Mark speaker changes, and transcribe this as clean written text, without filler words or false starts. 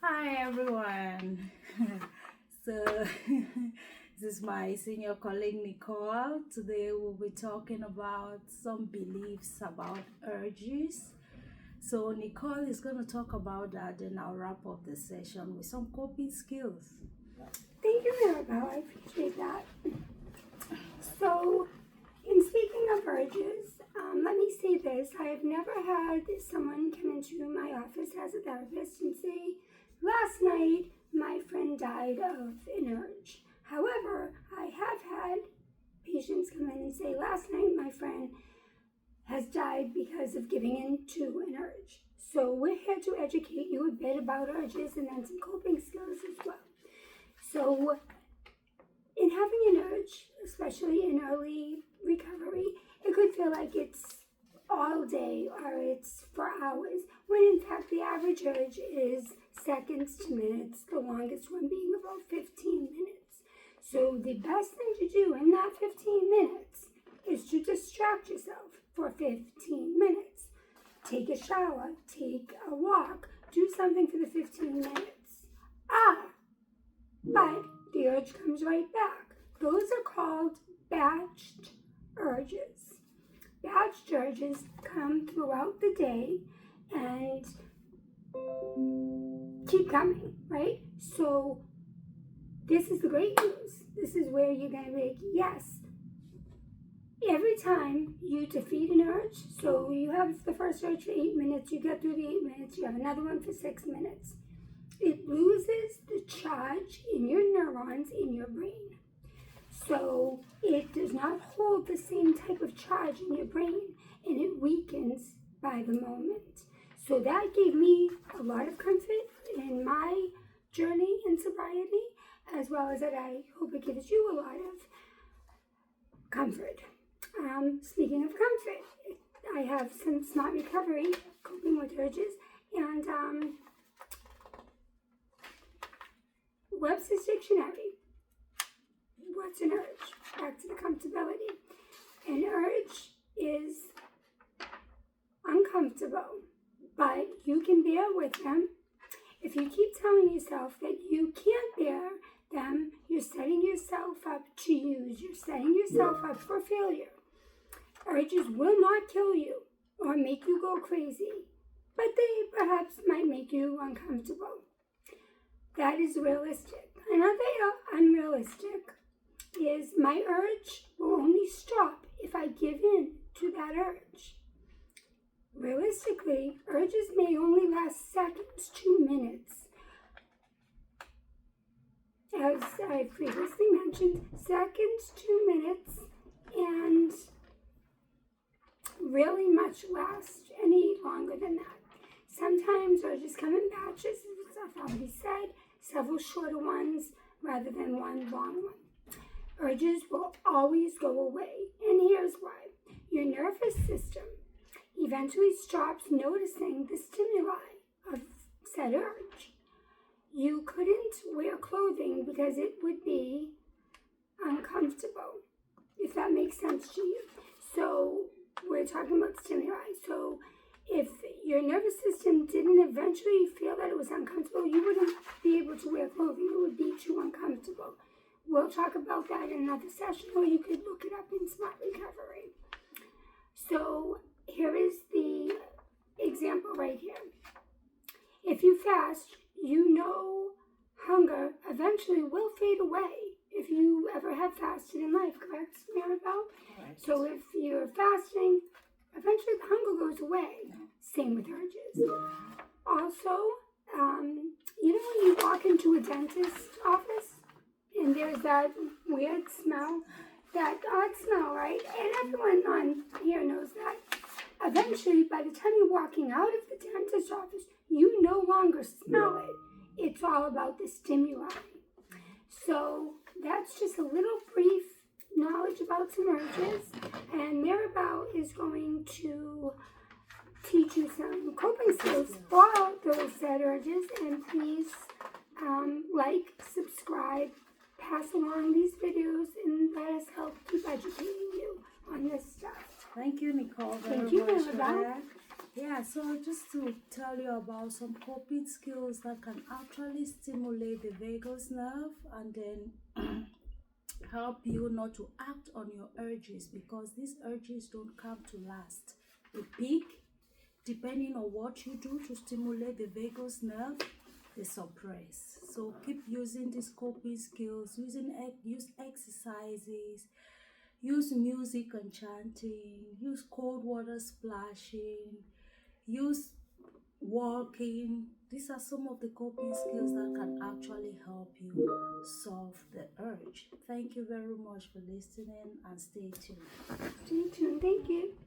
Speaker 1: Hi everyone. So this is my senior colleague Nicole. Today we'll be talking about some beliefs about urges. So Nicole is going to talk about that, then I'll wrap up the session with some coping skills.
Speaker 2: Thank you, Maribel. I appreciate that. So, in speaking of urges, let me say this. I have never had someone come into my office as a therapist and say, last night my friend died of an urge. However, I have had patients come in and say, last night my friend has died because of giving in to an urge. So we're here to educate you a bit about urges and then some coping skills as well. So in having an urge, especially in early recovery, it could feel like it's all day or it's for hours, when in fact the average urge is seconds to minutes, the longest one being about 15 minutes. So the best thing to do in that 15 minutes is to distract yourself for 15 minutes. Take a shower, take a walk, do something for the 15 minutes. But the urge comes right back. Those are called batched urges. Batched urges come throughout the day and keep coming, right? So this is the great news. This is where you're going to be like, yes, every time you defeat an urge, so you have the first urge for 8 minutes, you get through the 8 minutes, you have another one for 6 minutes. It loses the charge in your neurons in your brain. So it does not hold the same type of charge in your brain, and it weakens by the moment. So that gave me a lot of comfort in my journey in sobriety, as well as that I hope it gives you a lot of comfort. Speaking of comfort, I have some Smart Recovery, Coping with Urges, and Webster's Dictionary. What's an urge? Back to the comfortability. An urge is uncomfortable, but you can bear with them. If you keep telling yourself that you can't bear them, you're setting yourself up to use. You're setting yourself up for failure. Urges will not kill you or make you go crazy, but they perhaps might make you uncomfortable. That is realistic. Another unrealistic is my urge will only stop if I give in to that urge. Realistically, urges may only last seconds to minutes. As I previously mentioned, seconds to minutes, and really much last any longer than that. Sometimes urges come in batches, as I've already said, several shorter ones rather than one long one. Urges will always go away, and here's why. Your nervous system eventually stops noticing the stimuli of said urge. You couldn't wear clothing because it would be uncomfortable, if that makes sense to you. So we're talking about stimuli. So if your nervous system didn't eventually feel that it was uncomfortable, you wouldn't be able to wear clothing. It would be too uncomfortable. We'll talk about that in another session, or you could look it up in Smart Recovery. So here is the example right here. If you fast, you know hunger eventually will fade away if you ever have fasted in life, correct, Maribel?
Speaker 1: Right.
Speaker 2: So if you're fasting, eventually the hunger goes away. Same with urges. Also, you know when you walk into a dentist's office and there's that weird smell, that odd smell, right? And everyone on here knows that. Eventually, by the time you're walking out of the dentist's office, you no longer smell it. It's all about the stimuli. So that's just a little brief knowledge about some urges, and Maribel is going to teach you some coping skills for those said urges. And please like, subscribe, pass along these videos, and let us help keep educating you on this stuff.
Speaker 1: Thank you, Nicole, very
Speaker 2: Thank you,
Speaker 1: much for
Speaker 2: Maribel.
Speaker 1: that. Yeah, so just to tell you about some coping skills that can actually stimulate the vagus nerve and then help you not to act on your urges, because these urges don't come to last. They peak depending on what you do to stimulate the vagus nerve, they suppress. So keep using these coping skills, use exercises, use music and chanting, use cold water splashing, use walking. These are some of the coping skills that can actually help you solve the urge. Thank you very much for listening and stay tuned.
Speaker 2: Stay tuned. Thank you.